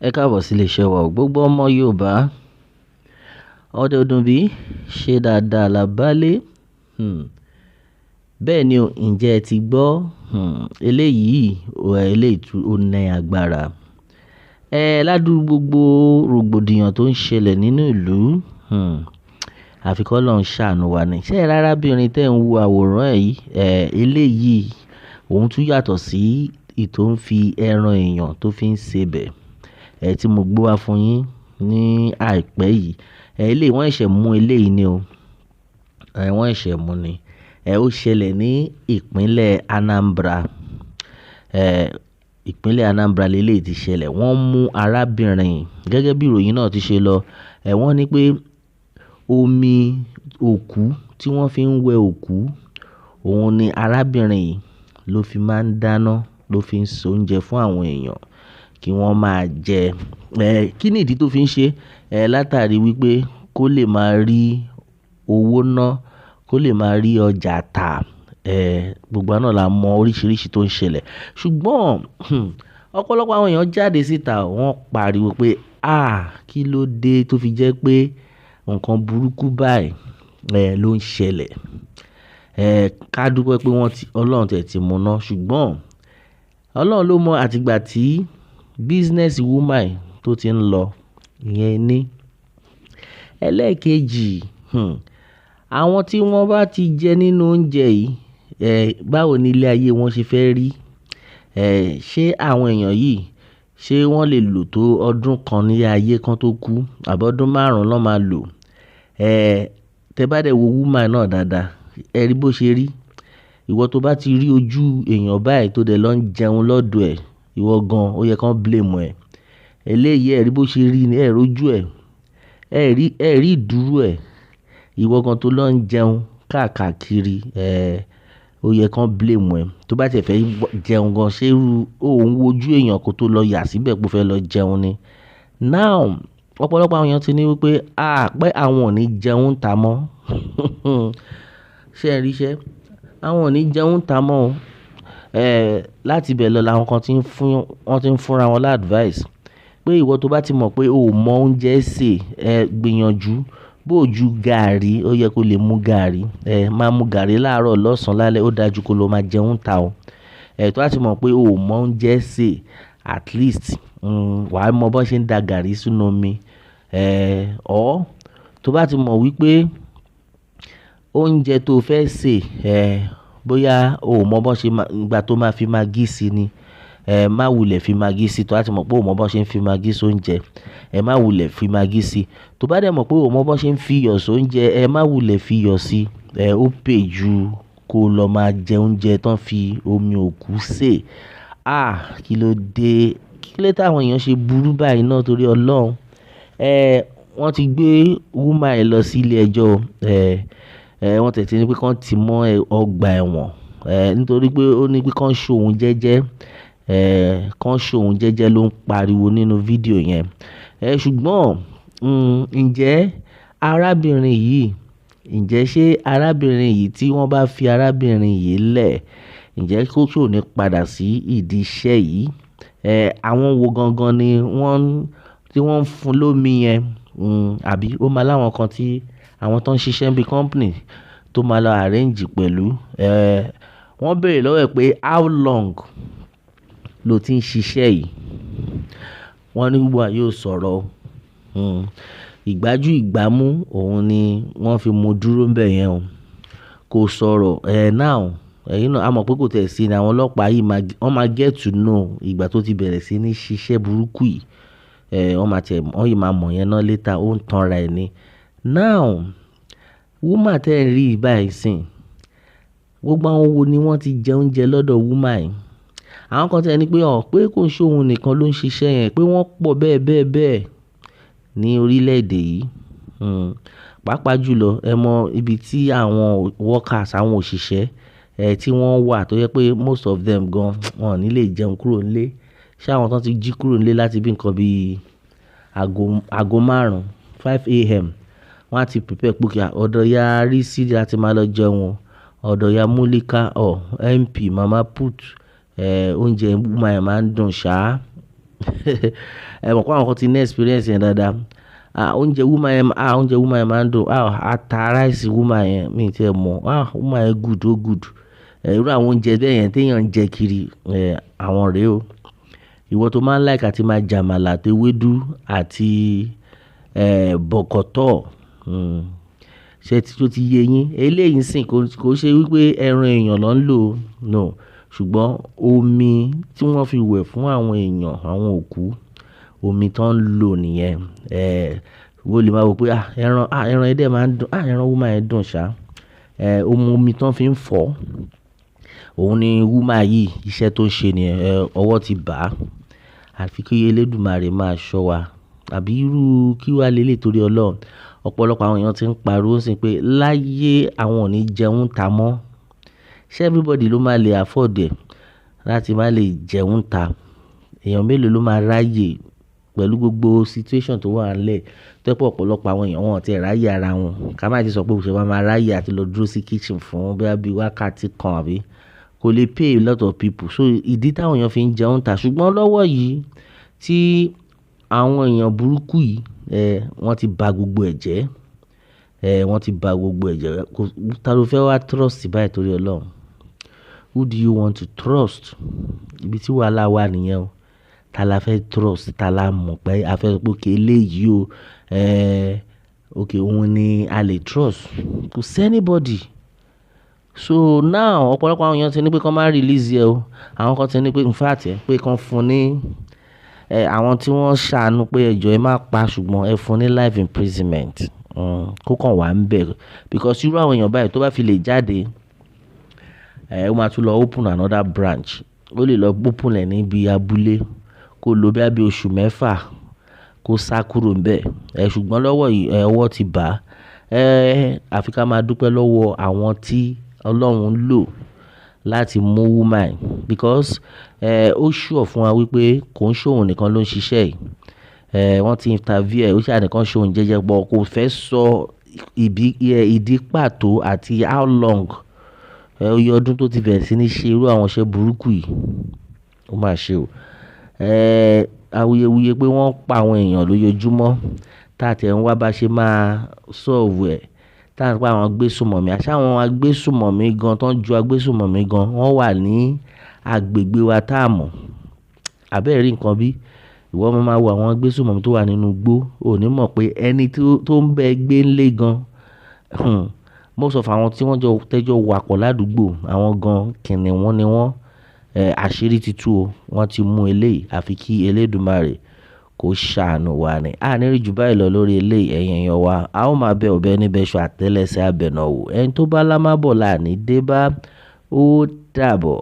Ẹ káàbọ̀ sí iléeṣẹ́ wa o. Gbogbo ọmọ Yorùbá, ọdẹ ọdún bí ṣe dáadáa la bá lé. Bẹ́ẹ̀ ni o, ǹjẹ́ ẹ ti gbọ́? Eléyìí ó ní agbára. Ládùúgbò gbogbo rògbòdìyàn tó ń ṣẹlẹ̀ nínú ìlú, àfi k'Ọlọ́run ṣàánú wa ni. Ṣé ẹ rí arábìnrin tẹ́ ń wo àwòrán ẹ̀ yìí? Eléyìí òun tún yàtọ̀ sí ìtò ń fi ẹran èèyàn tó fi ń sebẹ̀. Tí mo gbé wá fún yín ní àìpẹ́ yìí. Eléyìí wọ́n ṣẹ̀ṣẹ̀ mú eléyìí ni o. Wọ́n ṣẹ̀ṣẹ̀ mú ni. Ó ṣẹlẹ̀ ní ìpínlẹ̀ Anambra. Ìpínlẹ̀ Anambra leléyìí ti ṣẹlẹ̀. Wọ́n mú arábìnrin gẹ́gẹ́ bí ìròyìn náà ti ṣe lọ. Wọ́n ní pé omi òkú tí wọ́n fi ń wẹ òkú, òun ni arábìnrin yìí ló fi máa ń dáná, ló fi ń se oúnjẹ fún àwọn èèyàn kí wọ́n máa jẹ. Kí ni ìdí tó fi ń ṣe? Látàrí wípé kó lè máa rí owó ná, kó lè máa rí ọjà tà. Gbogbo wa náà la mọ oríṣiríṣi tó ń ṣẹlẹ̀. Ṣùgbọ́n ọ̀pọ̀lọpọ̀ àwọn èèyàn jáde síta, wọ́n pariwo pé kí ló dé tó fi jẹ́ pé nǹkan burúkú báyìí ló ń ṣẹlẹ̀. Ká dúpẹ́ pé Ọlọ́run tẹ̀ ti mú ná. Ṣùgbọ́n Ọlọ́run ló mọ àtìgbà tí business woman tó ti ń lọ ìyẹn ní. Ẹlẹ́ẹ̀kejì, àwọn tí wọ́n bá ti jẹ nínú oúnjẹ yìí, báwo ni ilé ayé wọn ṣe fẹ́ rí? Ṣé àwọn èèyàn yìí, ṣé wọ́n lè lò tó ọdún kan ní ayé kan tó kú? Àbí ọdún 5 ló máa lò? Tẹ́ bá dẹ̀ wo woman náà dáadáa, ẹ rí bó ṣe rí. Ìwọ tó bá ti rí ojú èèyàn báyìí tó dẹ̀ lọ ń jẹun lọ́dọ̀ ẹ̀, ìwọ gan ó yẹ kán blame ẹ̀. Eléyìí ẹ rí bó ṣe rí ni, ẹ rójú ẹ̀. Ẹ rí ìdúró ẹ̀. Ìwọ gan tó lọ ń jẹun káàkiri, ó yẹ kán blame ẹ̀. Tó bá tiẹ̀ fẹ́ jẹun gan, ṣé òun wojú èèyàn kó tó lọ yà síbẹ̀ pé ó fẹ́ lọ jẹun ni? Now, ọ̀pọ̀lọpọ̀ àwọn èèyàn ti ní wípé pé àwọn ò ní jẹun ta mọ́. Ṣé ẹ rí iṣẹ́? Àwọn ò ní jẹun ta mọ́ o. Láti ibẹ̀ lọ làwọn kan ti ń fúnra wọn lá advice pé ìwọ tó bá ti mọ̀ pé o ò mọ oúnjẹ sè, gbìyànjú bó ju gààrí, ó yẹ kó lè mú gààrí. Máa mú gààrí láàárọ̀, lọ́sàn-án, lálẹ́, ó dájú kó lọ máa jẹun ta o. Tó bá ti mọ̀ pé o ò mọ oúnjẹ sè, at least wà á mọ bó ṣe ń da gààrí sínú omi. Tó bá ti mọ̀ wípé oúnjẹ tó fẹ́ sè, bóyá o ò mọ bó ṣe ìgbà tó máa fi magí sí ni, má wulẹ̀ fi magí sí. Tó bá ti mọ̀ pé o ò mọ bó ṣe ń fi magí sí oúnjẹ, má wulẹ̀ fi magí sí. Tó bá dẹ̀ mọ̀ pé o ò mọ bó ṣe ń fi iyọ̀ sí oúnjẹ, má wulẹ̀ fi iyọ̀ sí. Ó pay ju kó lọ máa jẹ oúnjẹ tán fi omi òkú sè. Kí ló dé? Kí ló dé táwọn èèyàn ṣe burú báyìí náà torí Ọlọ́run? Wọ́n ti gbé woman yìí lọ sí ilé ẹjọ́. Wọ́n tẹ̀ tí ní pé kán ti mọ́ ọgbà ẹ̀wọ̀n. Nítorí pé ó ní pé kán ṣòun jẹ́jẹ́. Kán ṣòun jẹ́jẹ́ ló ń pariwo nínú fídíò yẹn. Ṣùgbọ́n ǹjẹ́ arábìnrin yìí, ṣé arábìnrin yìí tí wọ́n bá fi arábìnrin yìí lẹ̀, ǹjẹ́ kó ṣò ní padà sí ìdí iṣẹ́ yìí? Àwọn wo gangan ni tí wọ́n ń fún lómi yẹn? Àbí ó máa láwọn kan tí àwọn tó ń ṣiṣẹ́ bí company tó máa lọ arrange pẹ̀lú. Wọ́n béèrè lọ́wọ́ ẹ̀ pé how long ló ti ń ṣiṣẹ́ yìí? Wọ́n ní gbogbo wa yóò sọ̀rọ̀. Ìgbájú ìgbámú òun ni wọ́n fi mú dúró ńbẹ̀ yẹn o. Kò sọ̀rọ̀. Now, ẹ̀yin náà a mọ̀ pé kò tẹ̀ sí ni àwọn ọlọ́pàá yìí wọ́n máa get to know ìgbà tó ti bẹ̀rẹ̀ sí ní ṣiṣẹ́ burúkú yìí. Wọ́n yìí máa mọ̀ yẹn náà later, ó ń tanra ẹ̀ ni. Now, woman tẹ́ ẹ̀ ń rí báyìí sìn, gbogbo àwọn wo ni wọ́n ti jẹ oúnjẹ lọ́dọ̀ woman yìí? Àwọn kan tẹ̀ ní pé kò ń ṣe òun nìkan ló ń ṣiṣẹ́ yẹn, pé wọ́n pọ̀ bẹ́ẹ̀ ní orílẹ̀-èdè yìí. Pàápàá jùlọ ẹ mọ ibi tí àwọn workers, àwọn òṣìṣẹ́ tí wọ́n wà tó jẹ́ pé most of them gan wọn ò ní lè jẹun kúrò nílé. Ṣé àwọn tán ti jí kúrò nílé láti bí nǹkan bí aago 5, 5 a.m. Wọ́n á ti prepare pé kí ọ̀dọ̀ ya rí sí láti máa lọ jẹun. Ọ̀dọ̀ ya Múlíká MP Mama Put, oúnjẹ woman yẹn máa ń dùn ṣá. ẹ mọ̀ pé àwọn kan ti ní experience yẹn dáadáa. Oúnjẹ woman yẹn máa ń dùn. Ata rice woman yẹn mi ti ẹ̀ mọ̀. Woman yẹn good ó good. Irú àwọn oúnjẹ bẹ́ẹ̀ yẹn téèyàn ń jẹ kiri, àwọn rèé o. Ìwọ tó máa ń like àti máa jàmàlà àti ewédú àti bọ̀kọ̀tọ̀, ṣé tó ti yé yín? Eléyìí sìn kò ṣe wípé ẹran èèyàn ló ń lò no, ṣùgbọ́n omi tí wọ́n fi wẹ̀ fún àwọn èèyàn, àwọn òkú, omi tó ń lò nìyẹn. Wo lè máa wò pé ẹran ẹdẹ máa ń dùn, ẹran woman yẹn dùn ṣá. Omi tó ń fi ń fọ̀, òun ni woman yìí iṣẹ́ tó ń ṣe nìyẹn. Ọwọ́ ti bà á. Àfi kí Elédùmarè máa ṣọ́ wa. Àbí irú kí wá lélẹ̀ torí Ọlọ́run. Ọ̀pọ̀lọpọ̀ àwọn èèyàn ti ń pariwo sí pé láyé àwọn ò ní jẹun ta mọ́. Ṣé everybody ló máa lè afford ẹ̀ láti máa lè jẹun ta? Èèyàn mélòó ló máa ráyè pẹ̀lú gbogbo situation tó wà nílẹ̀? Tẹ́pọ̀ ọ̀pọ̀lọpọ̀ àwọn èèyàn wọn ò tiẹ̀ ráyè ara wọn. Ká má ti sọ pé òṣèré máa ráyè àti lọ dúró sí kitchen fún bí wákàtí kan àbí kò lè pay a lot of people. So ìdí táwọn èèyàn fi ń jẹun ta. Ṣùgbọ́n lọ́wọ́ yìí tí àwọn èèyàn burúkú yìí, wọ́n ti ba gbogbo ẹ̀ jẹ́. Wọ́n ti ba gbogbo ẹ̀ jẹ́. Ta ló fẹ́ wá trust báyìí torí Ọlọ́run? Who do you want to trust? Ibi tí wàhálà wà nìyẹn o. Ta la fẹ́ trust? Ta la mọ̀ pé a fẹ́ pé kí eléyìí o, òun ni a lè trust? Kò sí anybody. So now ọ̀pọ̀lọpọ̀ àwọn èèyàn ti ní pé kán má release ẹ o. Àwọn kan ti ní pé in fact pé kán fún ní àwọn tí wọ́n ṣàánú pé ẹjọ́ ẹ má pa ṣùgbọ́n ẹ fún ní life imprisonment. Kó kàn wà ń bẹ̀. Because irú àwọn èèyàn báyìí tó bá fi lè jáde, ó máa tún lọ open another branch. Ó lè lọ open ẹ̀ níbi abúlé kó lò bí oṣù mẹ́fà kó sá kúrò ńbẹ̀. Ṣùgbọ́n lọ́wọ́ yìí ọwọ́ ti bà á. Àfi ká máa dúpẹ́ lọ́wọ́ àwọn tí Ọlọ́run lò láti mú woman. Because ó sure fún wa wípé kò ń ṣòun nìkan ló ń ṣiṣẹ́ yìí. Wọ́n ti interview ẹ̀, ó ṣáà nìkan ṣòun jẹ́jẹ́ bọ̀ kò fẹ́ sọ ìdí pàtó àti how long, oye ọdún tó ti bẹ̀rẹ̀ sí ní ṣe irú àwọn iṣẹ́ burúkú yìí. Ó máa ṣe o. Awuyewuye pé wọ́n pa àwọn èèyàn lójoojúmọ́ tá tẹ̀ ń wá bá ṣe máa solve ẹ̀. Tá ń pa àwọn agbésùmọ̀mí. Àṣà àwọn agbésùmọ̀mí gan tó ń ju agbésùmọ̀mí gan, wọ́n wà ní agbègbè wa tá a mọ̀. Àbẹ́ẹ̀ rí nǹkan bí? Ìwọ máa wo àwọn agbésùmọ̀mí tó wà nínú igbó, ò ní mọ̀ pé ẹni tó ń bẹ gbé ńlé gan. Most of àwọn tí wọ́n tẹ́jọ́ wakọ̀ ládùúgbò, àwọn gan kìnnìún ni wọ́n. Àṣírí ti tú o. Wọ́n ti mú eléyìí. Àfi kí Elédùmarè kó ṣàánú wa ni. Ní rí jù báyìí lọ lórí eléyìí ẹ̀yin èèyàn wa. A ó máa bẹ ọ̀bẹ níbẹ̀ ṣọ àtẹ́lẹsẹ̀ abẹ̀nàwò. Ẹni tó bá lámábọ̀ láàní dé bá ó dàbọ̀.